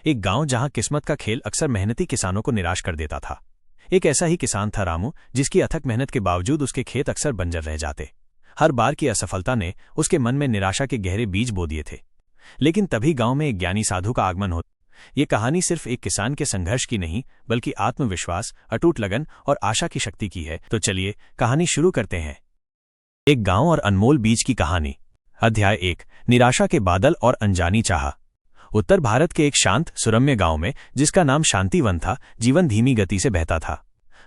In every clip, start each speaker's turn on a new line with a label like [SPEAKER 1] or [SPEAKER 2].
[SPEAKER 1] एक गांव जहां किस्मत का खेल अक्सर मेहनती किसानों को निराश कर देता था। एक ऐसा ही किसान था रामू, जिसकी अथक मेहनत के बावजूद उसके खेत अक्सर बंजर रह जाते। हर बार की असफलता ने उसके मन में निराशा के गहरे बीज बो दिए थे। लेकिन तभी गांव में एक ज्ञानी साधु का आगमन हो। ये कहानी सिर्फ एक किसान के संघर्ष की नहीं, बल्कि आत्मविश्वास, अटूट लगन और आशा की शक्ति की है। तो चलिए कहानी शुरू करते हैं। एक गांव और अनमोल बीज की कहानी। अध्याय 1, निराशा के बादल और अनजानी चाह। उत्तर भारत के एक शांत सुरम्य गांव में, जिसका नाम शांतिवन था, जीवन धीमी गति से बहता था।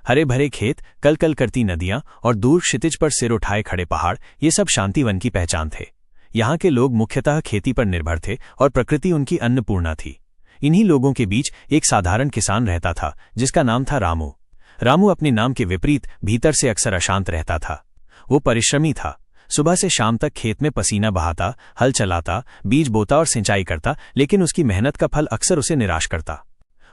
[SPEAKER 1] हरे भरे खेत, कल कल करती नदियां और दूर क्षितिज पर सिर उठाए खड़े पहाड़, ये सब शांतिवन की पहचान थे। यहाँ के लोग मुख्यतः खेती पर निर्भर थे और प्रकृति उनकी अन्नपूर्णा थी। इन्हीं लोगों के बीच एक साधारण किसान रहता था, जिसका नाम था रामू। रामू अपने नाम के विपरीत भीतर से अक्सर अशांत रहता था। वो परिश्रमी था। सुबह से शाम तक खेत में पसीना बहाता, हल चलाता, बीज बोता और सिंचाई करता, लेकिन उसकी मेहनत का फल अक्सर उसे निराश करता।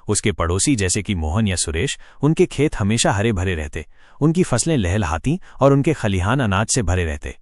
[SPEAKER 1] उसके पड़ोसी जैसे कि मोहन या सुरेश, उनके खेत हमेशा हरे भरे रहते, उनकी फसलें लहलहाती और उनके खलिहान अनाज से भरे रहते।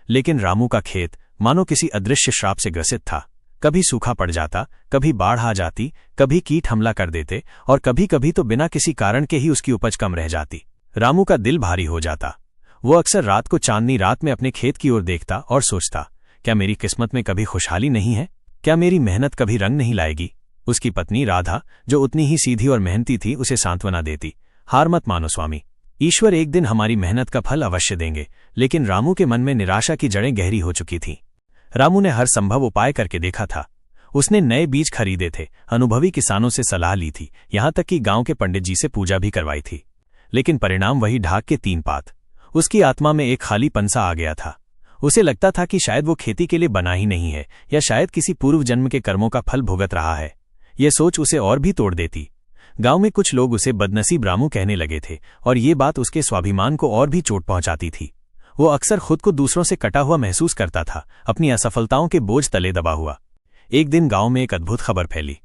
[SPEAKER 1] लेकिन रामू का खेत मानो किसी अदृश्य श्राप से ग्रसित था। कभी सूखा पड़ जाता, कभी बाढ़ आ जाती, कभी कीट हमला कर देते और कभी कभी तो बिना किसी कारण के ही उसकी उपज कम रह जाती। रामू का दिल भारी हो जाता। वो अक्सर रात को चांदनी रात में अपने खेत की ओर देखता और सोचता, क्या मेरी किस्मत में कभी खुशहाली नहीं है? क्या मेरी मेहनत कभी रंग नहीं लाएगी? उसकी पत्नी राधा, जो उतनी ही सीधी और मेहनती थी, उसे सांत्वना देती, हार मत मानो स्वामी, ईश्वर एक दिन हमारी मेहनत का फल अवश्य देंगे। लेकिन रामू के मन में निराशा की जड़ें गहरी हो चुकी थीं। रामू ने हर संभव उपाय करके देखा था। उसने नए बीज खरीदे थे, अनुभवी किसानों से सलाह ली थी, यहां तक कि गांव के पंडित जी से पूजा भी करवाई थी। लेकिन परिणाम वही ढाक के 3 पात। उसकी आत्मा में एक खालीपन सा आ गया था। उसे लगता था कि शायद वो खेती के लिए बना ही नहीं है, या शायद किसी पूर्व जन्म के कर्मों का फल भुगत रहा है। यह सोच उसे और भी तोड़ देती। गांव में कुछ लोग उसे बदनसीब रामू कहने लगे थे, और ये बात उसके स्वाभिमान को और भी चोट पहुंचाती थी। वो अक्सर खुद को दूसरों से कटा हुआ महसूस करता था, अपनी असफलताओं के बोझ तले दबा हुआ। एक दिन गांव में एक अद्भुत खबर फैली।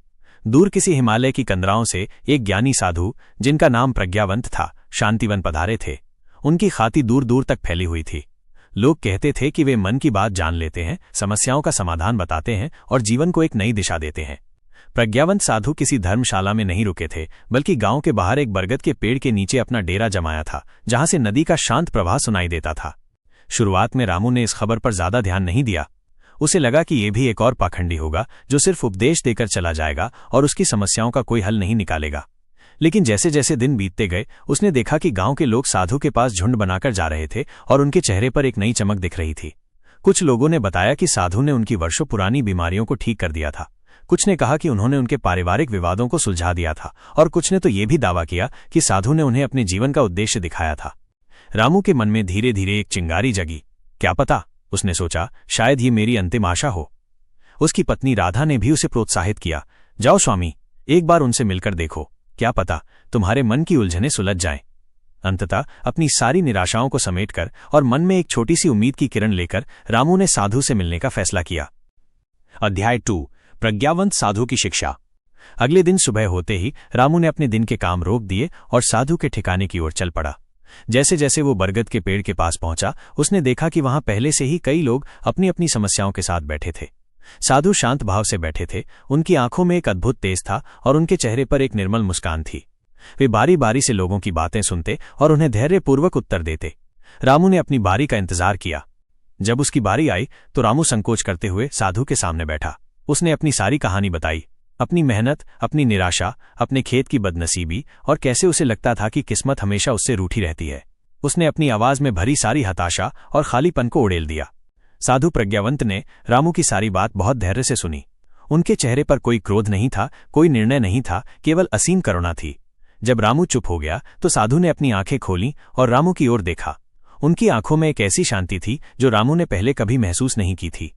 [SPEAKER 1] दूर किसी हिमालय की कंदराओं से एक ज्ञानी साधु, जिनका नाम प्रज्ञावंत था, शांतिवन पधारे थे। उनकी ख्याति दूर दूर तक फैली हुई थी। लोग कहते थे कि वे मन की बात जान लेते हैं, समस्याओं का समाधान बताते हैं और जीवन को एक नई दिशा देते हैं। प्रज्ञावंत साधु किसी धर्मशाला में नहीं रुके थे, बल्कि गांव के बाहर एक बरगद के पेड़ के नीचे अपना डेरा जमाया था, जहां से नदी का शांत प्रवाह सुनाई देता था। शुरुआत में रामू ने इस खबर पर ज्यादा ध्यान नहीं दिया। उसे लगा कि यह भी एक और पाखंडी होगा, जो सिर्फ उपदेश देकर चला जाएगा और उसकी समस्याओं का कोई हल नहीं निकालेगा। लेकिन जैसे जैसे दिन बीतते गए, उसने देखा कि गांव के लोग साधु के पास झुंड बनाकर जा रहे थे और उनके चेहरे पर एक नई चमक दिख रही थी। कुछ लोगों ने बताया कि साधु ने उनकी वर्षों पुरानी बीमारियों को ठीक कर दिया था। कुछ ने कहा कि उन्होंने उनके पारिवारिक विवादों को सुलझा दिया था, और कुछ ने तो यह भी दावा किया कि साधु ने उन्हें अपने जीवन का उद्देश्य दिखाया था। रामू के मन में धीरे धीरे एक चिंगारी जगी। क्या पता, उसने सोचा, शायद ये मेरी अंतिम आशा हो। उसकी पत्नी राधा ने भी उसे प्रोत्साहित किया, जाओ स्वामी, एक बार उनसे मिलकर देखो, क्या पता तुम्हारे मन की उलझनें सुलझ जाएं। अंततः अपनी सारी निराशाओं को समेटकर और मन में एक छोटी सी उम्मीद की किरण लेकर रामू ने साधु से मिलने का फैसला किया। अध्याय 2, प्रज्ञावंत साधु की शिक्षा। अगले दिन सुबह होते ही रामू ने अपने दिन के काम रोक दिए और साधु के ठिकाने की ओर चल पड़ा। जैसे जैसे वो बरगद के पेड़ के पास पहुंचा, उसने देखा कि वहां पहले से ही कई लोग अपनी अपनी समस्याओं के साथ बैठे थे। साधु शांत भाव से बैठे थे, उनकी आंखों में एक अद्भुत तेज था और उनके चेहरे पर एक निर्मल मुस्कान थी। वे बारी बारी से लोगों की बातें सुनते और उन्हें धैर्यपूर्वक उत्तर देते। रामू ने अपनी बारी का इंतजार किया। जब उसकी बारी आई तो रामू संकोच करते हुए साधु के सामने बैठा। उसने अपनी सारी कहानी बताई, अपनी मेहनत, अपनी निराशा, अपने खेत की बदनसीबी और कैसे उसे लगता था कि किस्मत हमेशा उससे रूठी रहती है। उसने अपनी आवाज में भरी सारी हताशा और खालीपन को उड़ेल दिया। साधु प्रज्ञावंत ने रामू की सारी बात बहुत धैर्य से सुनी। उनके चेहरे पर कोई क्रोध नहीं था, कोई निर्णय नहीं था, केवल असीम करुणा थी। जब रामू चुप हो गया तो साधु ने अपनी आंखें खोलीं और रामू की ओर देखा। उनकी आंखों में एक ऐसी शांति थी जो रामू ने पहले कभी महसूस नहीं की थी।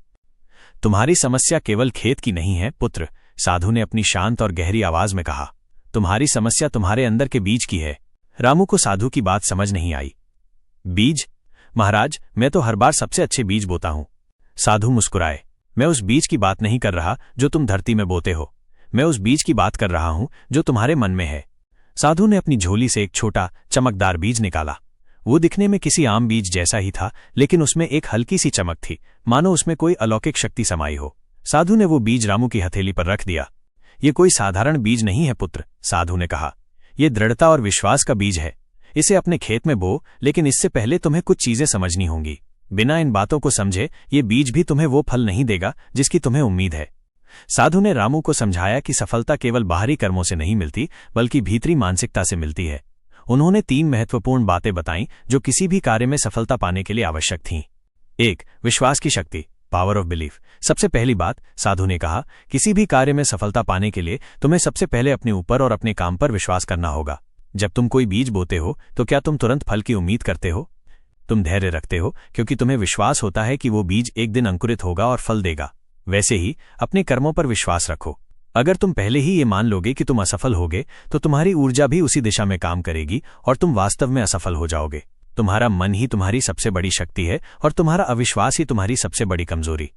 [SPEAKER 1] तुम्हारी समस्या केवल खेत की नहीं है पुत्र, साधु ने अपनी शांत और गहरी आवाज में कहा। तुम्हारी समस्या तुम्हारे अंदर के बीज की है। रामू को साधु की बात समझ नहीं आई। बीज? महाराज, मैं तो हर बार सबसे अच्छे बीज बोता हूं। साधु मुस्कुराए। मैं उस बीज की बात नहीं कर रहा जो तुम धरती में बोते हो, मैं उस बीज की बात कर रहा हूं जो तुम्हारे मन में है। साधु ने अपनी झोली से एक छोटा चमकदार बीज निकाला। वो दिखने में किसी आम बीज जैसा ही था, लेकिन उसमें एक हल्की सी चमक थी, मानो उसमें कोई अलौकिक शक्ति समाई हो। साधु ने वो बीज रामू की हथेली पर रख दिया। ये कोई साधारण बीज नहीं है पुत्र, साधु ने कहा। ये दृढ़ता और विश्वास का बीज है। इसे अपने खेत में बो, लेकिन इससे पहले तुम्हें कुछ चीजें समझनी होंगी। बिना इन बातों को समझे ये बीज भी तुम्हें वो फल नहीं देगा जिसकी तुम्हें उम्मीद है। साधु ने रामू को समझाया कि सफलता केवल बाहरी कर्मों से नहीं मिलती, बल्कि भीतरी मानसिकता से मिलती है। उन्होंने 3 महत्वपूर्ण बातें बताईं जो किसी भी कार्य में सफलता पाने के लिए आवश्यक थीं। 1. विश्वास की शक्ति, पावर ऑफ बिलीफ। सबसे पहली बात, साधु ने कहा, किसी भी कार्य में सफलता पाने के लिए तुम्हें सबसे पहले अपने ऊपर और अपने काम पर विश्वास करना होगा। जब तुम कोई बीज बोते हो तो क्या तुम तुरंत फल की उम्मीद करते हो? तुम धैर्य रखते हो क्योंकि तुम्हें विश्वास होता है कि वो बीज एक दिन अंकुरित होगा और फल देगा। वैसे ही अपने कर्मों पर विश्वास रखो। अगर तुम पहले ही ये मान लोगे कि तुम असफल होगे तो तुम्हारी ऊर्जा भी उसी दिशा में काम करेगी और तुम वास्तव में असफल हो जाओगे। तुम्हारा मन ही तुम्हारी सबसे बड़ी शक्ति है और तुम्हारा अविश्वास ही तुम्हारी सबसे बड़ी कमजोरी।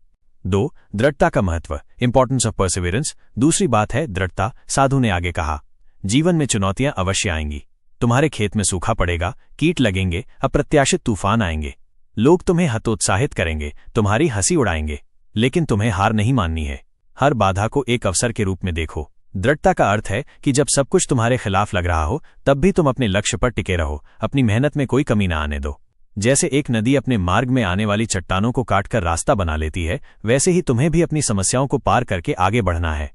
[SPEAKER 1] 2. दृढ़ता का महत्व, इंपॉर्टेंस ऑफ परसिवियरेंस। दूसरी बात है दृढ़ता। साधु ने आगे कहा, जीवन में चुनौतियां अवश्य आएंगी। तुम्हारे खेत में सूखा पड़ेगा, कीट लगेंगे, अप्रत्याशित तूफान आएंगे। लोग तुम्हें हतोत्साहित करेंगे, तुम्हारी हंसी उड़ाएंगे, लेकिन तुम्हें हार नहीं माननी है। हर बाधा को एक अवसर के रूप में देखो। दृढ़ता का अर्थ है कि जब सब कुछ तुम्हारे खिलाफ लग रहा हो तब भी तुम अपने लक्ष्य पर टिके रहो, अपनी मेहनत में कोई कमी ना आने दो। जैसे एक नदी अपने मार्ग में आने वाली चट्टानों को काटकर रास्ता बना लेती है, वैसे ही तुम्हें भी अपनी समस्याओं को पार करके आगे बढ़ना है।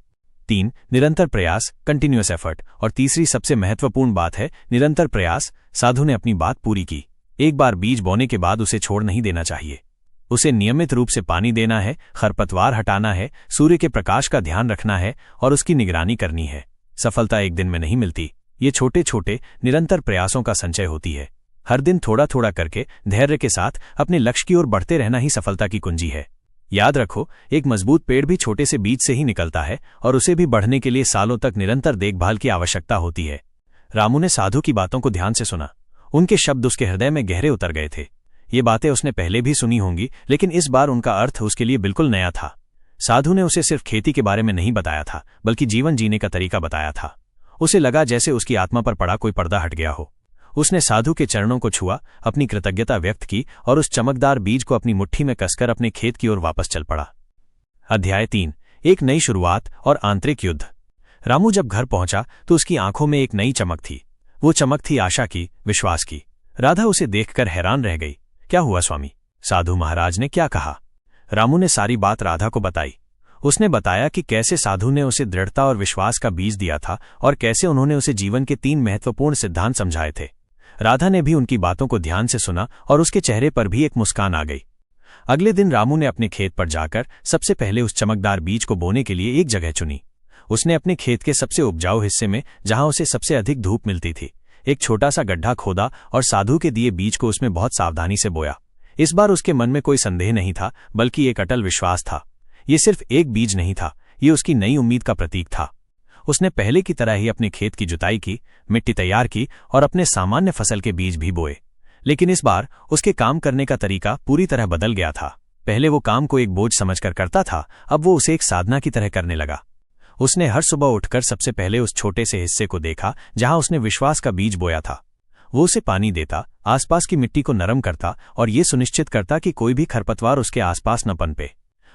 [SPEAKER 1] 3. निरंतर प्रयास, कंटिन्यूअस एफर्ट। और तीसरी सबसे महत्वपूर्ण बात है निरंतर प्रयास। साधु ने अपनी बात पूरी की। एक बार बीज बोने के बाद उसे छोड़ नहीं देना चाहिए। उसे नियमित रूप से पानी देना है, खरपतवार हटाना है, सूर्य के प्रकाश का ध्यान रखना है और उसकी निगरानी करनी है। सफलता एक दिन में नहीं मिलती, ये छोटे छोटे निरंतर प्रयासों का संचय होती है। हर दिन थोड़ा थोड़ा करके धैर्य के साथ अपने लक्ष्य की ओर बढ़ते रहना ही सफलता की कुंजी है। याद रखो, एक मजबूत पेड़ भी छोटे से बीज से ही निकलता है और उसे भी बढ़ने के लिए सालों तक निरंतर देखभाल की आवश्यकता होती है। रामू ने साधु की बातों को ध्यान से सुना। उनके शब्द उसके हृदय में गहरे उतर गए थे। ये बातें उसने पहले भी सुनी होंगी, लेकिन इस बार उनका अर्थ उसके लिए बिल्कुल नया था। साधु ने उसे सिर्फ खेती के बारे में नहीं बताया था, बल्कि जीवन जीने का तरीका बताया था। उसे लगा जैसे उसकी आत्मा पर पड़ा कोई पर्दा हट गया हो। उसने साधु के चरणों को छुआ, अपनी कृतज्ञता व्यक्त की और उस चमकदार बीज को अपनी मुट्ठी में कसकर अपने खेत की ओर वापस चल पड़ा। अध्याय 3, एक नई शुरुआत और आंतरिक युद्ध। रामू जब घर पहुंचा तो उसकी आंखों में एक नई चमक थी। वो चमक थी आशा की, विश्वास की। राधा उसे देखकर हैरान रह गई। क्या हुआ स्वामी, साधु महाराज ने क्या कहा? रामू ने सारी बात राधा को बताई। उसने बताया कि कैसे साधु ने उसे दृढ़ता और विश्वास का बीज दिया था और कैसे उन्होंने उसे जीवन के 3 महत्वपूर्ण सिद्धांत समझाए थे। राधा ने भी उनकी बातों को ध्यान से सुना और उसके चेहरे पर भी एक मुस्कान आ गई। अगले दिन रामू ने अपने खेत पर जाकर सबसे पहले उस चमकदार बीज को बोने के लिए एक जगह चुनी। उसने अपने खेत के सबसे उपजाऊ हिस्से में, जहां उसे सबसे अधिक धूप मिलती थी, एक छोटा सा गड्ढा खोदा और साधु के दिए बीज को उसमें बहुत सावधानी से बोया। इस बार उसके मन में कोई संदेह नहीं था, बल्कि एक अटल विश्वास था। ये सिर्फ एक बीज नहीं था, ये उसकी नई उम्मीद का प्रतीक था। उसने पहले की तरह ही अपने खेत की जुताई की, मिट्टी तैयार की और अपने सामान्य फसल के बीज भी बोए। लेकिन इस बार उसके काम करने का तरीका पूरी तरह बदल गया था। पहले वो काम को एक बोझ समझकर करता था, अब वो उसे एक साधना की तरह करने लगा। उसने हर सुबह उठकर सबसे पहले उस छोटे से हिस्से को देखा जहां उसने विश्वास का बीज बोया था। वो उसे पानी देता, आसपास की मिट्टी को नरम करता और ये सुनिश्चित करता कि कोई भी खरपतवार उसके आसपास न पनपे।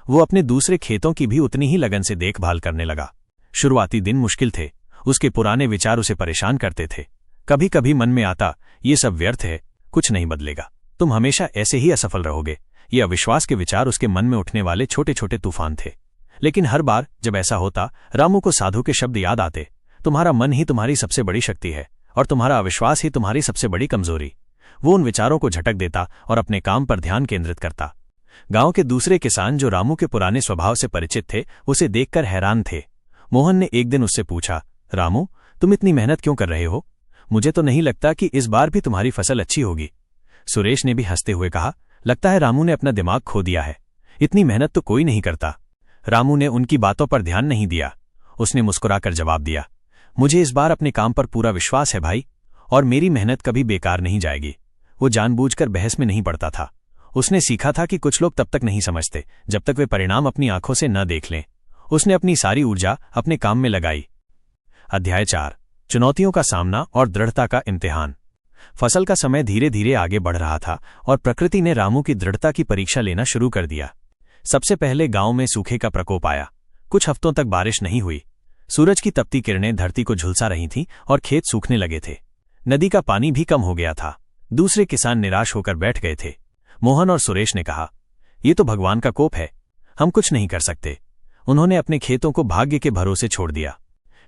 [SPEAKER 1] वो अपने दूसरे खेतों की भी उतनी ही लगन से देखभाल करने लगा। शुरुआती दिन मुश्किल थे। उसके पुराने विचार उसे परेशान करते थे। कभी कभी मन में आता, ये सब व्यर्थ है, कुछ नहीं बदलेगा, तुम हमेशा ऐसे ही असफल रहोगे। ये अविश्वास के विचार उसके मन में उठने वाले छोटे छोटे तूफान थे। लेकिन हर बार जब ऐसा होता, रामू को साधु के शब्द याद आते, तुम्हारा मन ही तुम्हारी सबसे बड़ी शक्ति है और तुम्हारा अविश्वास ही तुम्हारी सबसे बड़ी कमजोरी। वो उन विचारों को झटक देता और अपने काम पर ध्यान केंद्रित करता। गांव के दूसरे किसान जो रामू के पुराने स्वभाव से परिचित थे, उसे देखकर हैरान थे। मोहन ने एक दिन उससे पूछा, रामू, तुम इतनी मेहनत क्यों कर रहे हो? मुझे तो नहीं लगता कि इस बार भी तुम्हारी फसल अच्छी होगी। सुरेश ने भी हंसते हुए कहा, लगता है रामू ने अपना दिमाग खो दिया है, इतनी मेहनत तो कोई नहीं करता। रामू ने उनकी बातों पर ध्यान नहीं दिया। उसने मुस्कुराकर जवाब दिया, मुझे इस बार अपने काम पर पूरा विश्वास है भाई, और मेरी मेहनत कभी बेकार नहीं जाएगी। वो जानबूझकर बहस में नहीं पड़ता था। उसने सीखा था कि कुछ लोग तब तक नहीं समझते जब तक वे परिणाम अपनी आंखों से न देख लें। उसने अपनी सारी ऊर्जा अपने काम में लगाई। अध्याय 4, चुनौतियों का सामना और दृढ़ता का इम्तिहान। फसल का समय धीरे धीरे आगे बढ़ रहा था और प्रकृति ने रामू की दृढ़ता की परीक्षा लेना शुरू कर दिया। सबसे पहले गांव में सूखे का प्रकोप आया। कुछ हफ्तों तक बारिश नहीं हुई। सूरज की तपती किरणें धरती को झुलसा रही थीं और खेत सूखने लगे थे। नदी का पानी भी कम हो गया था। दूसरे किसान निराश होकर बैठ गए थे। मोहन और सुरेश ने कहा, ये तो भगवान का कोप है, हम कुछ नहीं कर सकते। उन्होंने अपने खेतों को भाग्य के भरोसे छोड़ दिया।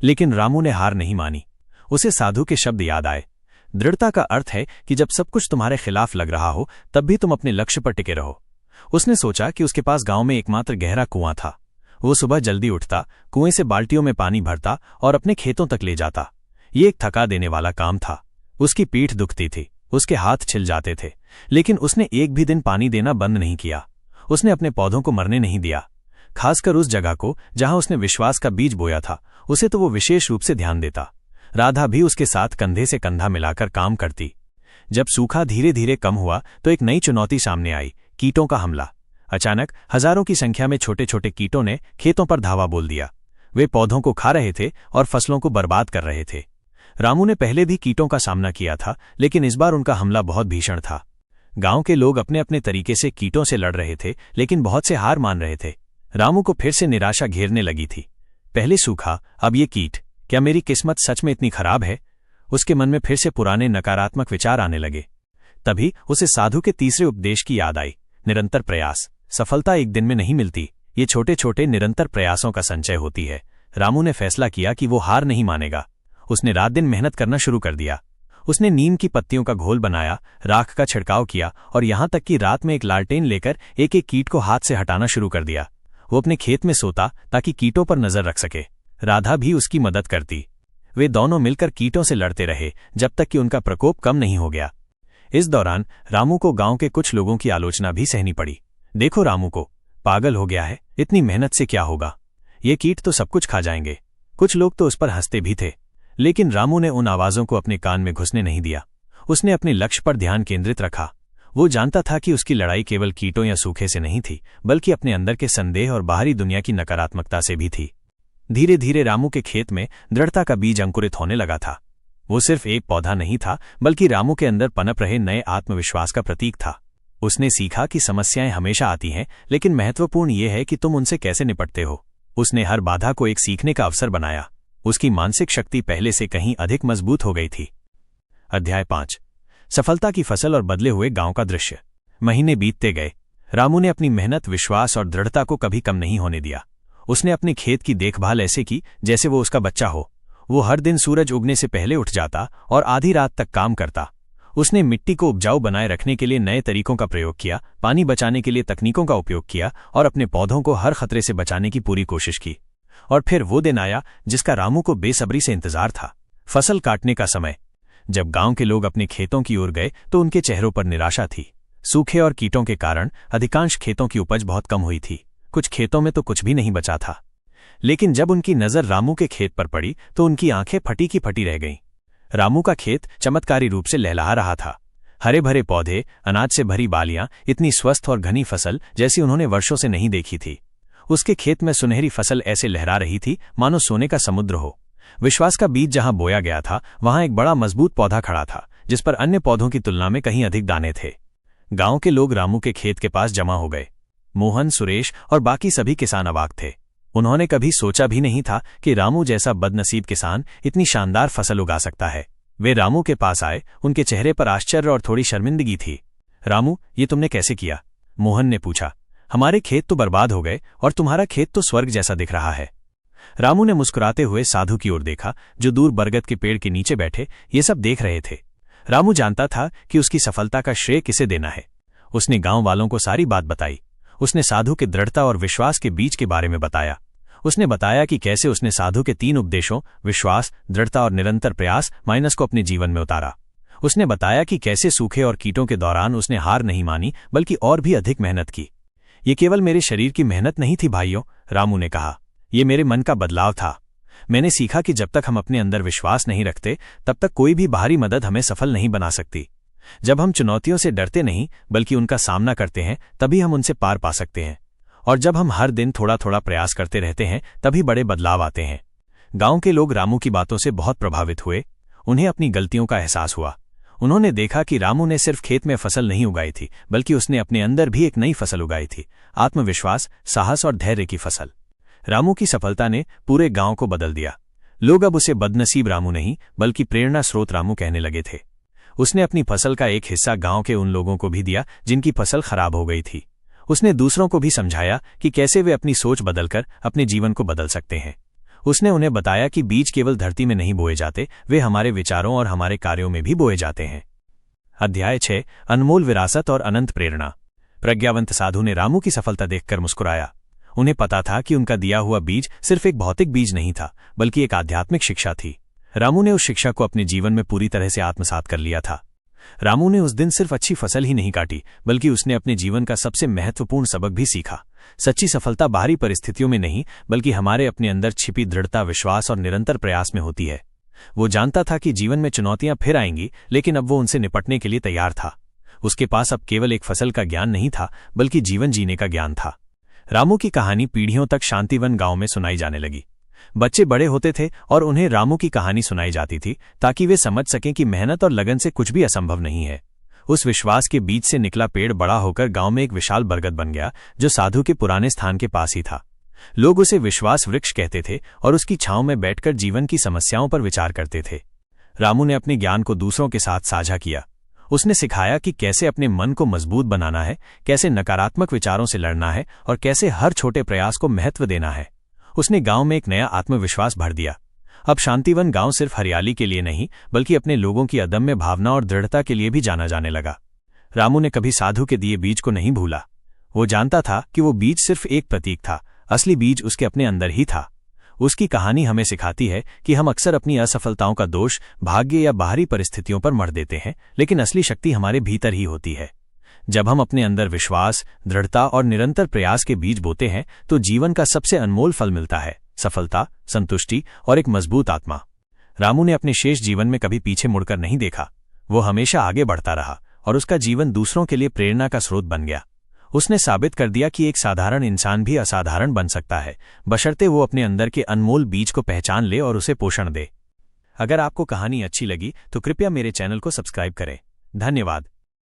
[SPEAKER 1] लेकिन रामू ने हार नहीं मानी। उसे साधु के शब्द याद आए, दृढ़ता का अर्थ है कि जब सब कुछ तुम्हारे खिलाफ लग रहा हो तब भी तुम अपने लक्ष्य पर टिके रहो। उसने सोचा कि उसके पास गांव में एकमात्र गहरा कुआं था। वो सुबह जल्दी उठता, कुएं से बाल्टियों में पानी भरता और अपने खेतों तक ले जाता। ये एक थका देने वाला काम था। उसकी पीठ दुखती थी, उसके हाथ छिल जाते थे, लेकिन उसने एक भी दिन पानी देना बंद नहीं किया। उसने अपने पौधों को मरने नहीं दिया, खासकर उस जगह को जहां उसने विश्वास का बीज बोया था। उसे तो वो विशेष रूप से ध्यान देता। राधा भी उसके साथ कंधे से कंधा मिलाकर काम करती। जब सूखा धीरे धीरे कम हुआ तो एक नई चुनौती सामने आई, कीटों का हमला। अचानक हजारों की संख्या में छोटे छोटे कीटों ने खेतों पर धावा बोल दिया। वे पौधों को खा रहे थे और फसलों को बर्बाद कर रहे थे। रामू ने पहले भी कीटों का सामना किया था, लेकिन इस बार उनका हमला बहुत भीषण था। गांव के लोग अपने अपने तरीके से कीटों से लड़ रहे थे, लेकिन बहुत से हार मान रहे थे। रामू को फिर से निराशा घेरने लगी थी। पहले सूखा, अब ये कीट, क्या मेरी किस्मत सच में इतनी खराब है? उसके मन में फिर से पुराने नकारात्मक विचार आने लगे। तभी उसे साधु के तीसरे उपदेश की याद आई, निरंतर प्रयास। सफलता एक दिन में नहीं मिलती, ये छोटे छोटे निरंतर प्रयासों का संचय होती है। रामू ने फैसला किया कि वो हार नहीं मानेगा। उसने रात दिन मेहनत करना शुरू कर दिया। उसने नीम की पत्तियों का घोल बनाया, राख का छिड़काव किया और यहां तक कि रात में एक लालटेन लेकर एक एक कीट को हाथ से हटाना शुरू कर दिया। वो अपने खेत में सोता ताकि कीटों पर नजर रख सके। राधा भी उसकी मदद करती। वे दोनों मिलकर कीटों से लड़ते रहे जब तक कि उनका प्रकोप कम नहीं हो गया। इस दौरान रामू को गांव के कुछ लोगों की आलोचना भी सहनी पड़ी। देखो रामू को, पागल हो गया है, इतनी मेहनत से क्या होगा, ये कीट तो सब कुछ खा जाएंगे। कुछ लोग तो उस पर हंसते भी थे, लेकिन रामू ने उन आवाजों को अपने कान में घुसने नहीं दिया। उसने अपने लक्ष्य पर ध्यान केंद्रित रखा। वो जानता था कि उसकी लड़ाई केवल कीटों या सूखे से नहीं थी, बल्कि अपने अंदर के संदेह और बाहरी दुनिया की नकारात्मकता से भी थी। धीरे धीरे रामू के खेत में दृढ़ता का बीज अंकुरित होने लगा था। वो सिर्फ एक पौधा नहीं था, बल्कि रामू के अंदर पनप रहे नए आत्मविश्वास का प्रतीक था। उसने सीखा कि समस्याएं हमेशा आती हैं, लेकिन महत्वपूर्ण ये है कि तुम उनसे कैसे निपटते हो। उसने हर बाधा को एक सीखने का अवसर बनाया। उसकी मानसिक शक्ति पहले से कहीं अधिक मजबूत हो गई थी। अध्याय 5, सफलता की फसल और बदले हुए गांव का दृश्य। महीने बीतते गए। रामू ने अपनी मेहनत, विश्वास और दृढ़ता को कभी कम नहीं होने दिया। उसने अपने खेत की देखभाल ऐसे की जैसे वो उसका बच्चा हो। वो हर दिन सूरज उगने से पहले उठ जाता और आधी रात तक काम करता। उसने मिट्टी को उपजाऊ बनाए रखने के लिए नए तरीकों का प्रयोग किया, पानी बचाने के लिए तकनीकों का उपयोग किया और अपने पौधों को हर खतरे से बचाने की पूरी कोशिश की। और फिर वो दिन आया जिसका रामू को बेसब्री से इंतजार था, फसल काटने का समय। जब गांव के लोग अपने खेतों की ओर गए तो उनके चेहरों पर निराशा थी। सूखे और कीटों के कारण अधिकांश खेतों की उपज बहुत कम हुई थी। कुछ खेतों में तो कुछ भी नहीं बचा था। लेकिन जब उनकी नजर रामू के खेत पर पड़ी तो उनकी आंखें फटी की फटी रह गईं। रामू का खेत चमत्कारी रूप से लहलहा रहा था। हरे भरे पौधे, अनाज से भरी बालियां, इतनी स्वस्थ और घनी फसल जैसी उन्होंने वर्षों से नहीं देखी थी। उसके खेत में सुनहरी फसल ऐसे लहरा रही थी मानो सोने का समुद्र हो। विश्वास का बीज जहां बोया गया था वहां एक बड़ा मजबूत पौधा खड़ा था, जिस पर अन्य पौधों की तुलना में कहीं अधिक दाने थे। गांव के लोग रामू के खेत के पास जमा हो गए। मोहन, सुरेश और बाकी सभी किसान अवाक थे। उन्होंने कभी सोचा भी नहीं था कि रामू जैसा बदनसीब किसान इतनी शानदार फसल उगा सकता है। वे रामू के पास आए। उनके चेहरे पर आश्चर्य और थोड़ी शर्मिंदगी थी। रामू, ये तुमने कैसे किया? मोहन ने पूछा। हमारे खेत तो बर्बाद हो गए और तुम्हारा खेत तो स्वर्ग जैसा दिख रहा है। रामू ने मुस्कुराते हुए साधु की ओर देखा, जो दूर बरगद के पेड़ के नीचे बैठे ये सब देख रहे थे। रामू जानता था कि उसकी सफलता का श्रेय किसे देना है। उसने गांव वालों को सारी बात बताई। उसने साधु के दृढ़ता और विश्वास के बीज के बारे में बताया। उसने बताया कि कैसे उसने साधु के 3 उपदेशों, विश्वास, दृढ़ता और निरंतर प्रयास माइनस को अपने जीवन में उतारा। उसने बताया कि कैसे सूखे और कीटों के दौरान उसने हार नहीं मानी, बल्कि और भी अधिक मेहनत की। ये केवल मेरे शरीर की मेहनत नहीं थी भाइयों, रामू ने कहा, ये मेरे मन का बदलाव था। मैंने सीखा कि जब तक हम अपने अंदर विश्वास नहीं रखते तब तक कोई भी बाहरी मदद हमें सफल नहीं बना सकती। जब हम चुनौतियों से डरते नहीं बल्कि उनका सामना करते हैं तभी हम उनसे पार पा सकते हैं। और जब हम हर दिन थोड़ा थोड़ा प्रयास करते रहते हैं तभी बड़े बदलाव आते हैं। गांव के लोग रामू की बातों से बहुत प्रभावित हुए। उन्हें अपनी गलतियों का एहसास हुआ। उन्होंने देखा कि रामू ने सिर्फ खेत में फसल नहीं उगाई थी, बल्कि उसने अपने अंदर भी एक नई फसल उगाई थी, आत्मविश्वास, साहस और धैर्य की फसल। रामू की सफलता ने पूरे गांव को बदल दिया। लोग अब उसे बदनसीब रामू नहीं बल्कि प्रेरणा स्रोत रामू कहने लगे थे। उसने अपनी फसल का एक हिस्सा गांव के उन लोगों को भी दिया जिनकी फसल खराब हो गई थी। उसने दूसरों को भी समझाया कि कैसे वे अपनी सोच बदलकर अपने जीवन को बदल सकते हैं। उसने उन्हें बताया कि बीज केवल धरती में नहीं बोए जाते, वे हमारे विचारों और हमारे कार्यों में भी बोए जाते हैं। अध्याय 6 अनमोल विरासत और अनंत प्रेरणा। प्रज्ञावंत साधु ने रामू की सफलता देखकर मुस्कुराया। उन्हें पता था कि उनका दिया हुआ बीज सिर्फ एक भौतिक बीज नहीं था बल्कि एक आध्यात्मिक शिक्षा थी। रामू ने उस शिक्षा को अपने जीवन में पूरी तरह से आत्मसात कर लिया था। रामू ने उस दिन सिर्फ अच्छी फसल ही नहीं काटी बल्कि उसने अपने जीवन का सबसे महत्वपूर्ण सबक भी सीखा। सच्ची सफलता बाहरी परिस्थितियों में नहीं बल्कि हमारे अपने अंदर छिपी दृढ़ता, विश्वास और निरंतर प्रयास में होती है। वो जानता था कि जीवन में चुनौतियां फिर आएंगी, लेकिन अब वो उनसे निपटने के लिए तैयार था। उसके पास अब केवल एक फसल का ज्ञान नहीं था बल्कि जीवन जीने का ज्ञान था। रामू की कहानी पीढ़ियों तक शांतिवन गांव में सुनाई जाने लगी। बच्चे बड़े होते थे और उन्हें रामू की कहानी सुनाई जाती थी ताकि वे समझ सकें कि मेहनत और लगन से कुछ भी असंभव नहीं है। उस विश्वास के बीच से निकला पेड़ बड़ा होकर गांव में एक विशाल बरगद बन गया जो साधु के पुराने स्थान के पास ही था। लोग उसे विश्वास वृक्ष कहते थे और उसकी छांव में बैठकर जीवन की समस्याओं पर विचार करते थे। रामू ने अपने ज्ञान को दूसरों के साथ साझा किया। उसने सिखाया कि कैसे अपने मन को मजबूत बनाना है, कैसे नकारात्मक विचारों से लड़ना है और कैसे हर छोटे प्रयास को महत्व देना है। उसने गांव में एक नया आत्मविश्वास भर दिया। अब शांतिवन गांव सिर्फ हरियाली के लिए नहीं बल्कि अपने लोगों की अदम्य भावना और दृढ़ता के लिए भी जाना जाने लगा। रामू ने कभी साधु के दिए बीज को नहीं भूला। वो जानता था कि वो बीज सिर्फ एक प्रतीक था, असली बीज उसके अपने अंदर ही था। उसकी कहानी हमें सिखाती है कि हम अक्सर अपनी असफलताओं का दोष भाग्य या बाहरी परिस्थितियों पर मढ़ देते हैं, लेकिन असली शक्ति हमारे भीतर ही होती है। जब हम अपने अंदर विश्वास, दृढ़ता और निरंतर प्रयास के बीज बोते हैं तो जीवन का सबसे अनमोल फल मिलता है, सफलता, संतुष्टि और एक मजबूत आत्मा। रामू ने अपने शेष जीवन में कभी पीछे मुड़कर नहीं देखा। वो हमेशा आगे बढ़ता रहा और उसका जीवन दूसरों के लिए प्रेरणा का स्रोत बन गया। उसने साबित कर दिया कि एक साधारण इंसान भी असाधारण बन सकता है, बशर्ते वो अपने अंदर के अनमोल बीज को पहचान ले और उसे पोषण दे। अगर आपको कहानी अच्छी लगी तो कृपया मेरे चैनल को सब्सक्राइब करें। धन्यवाद।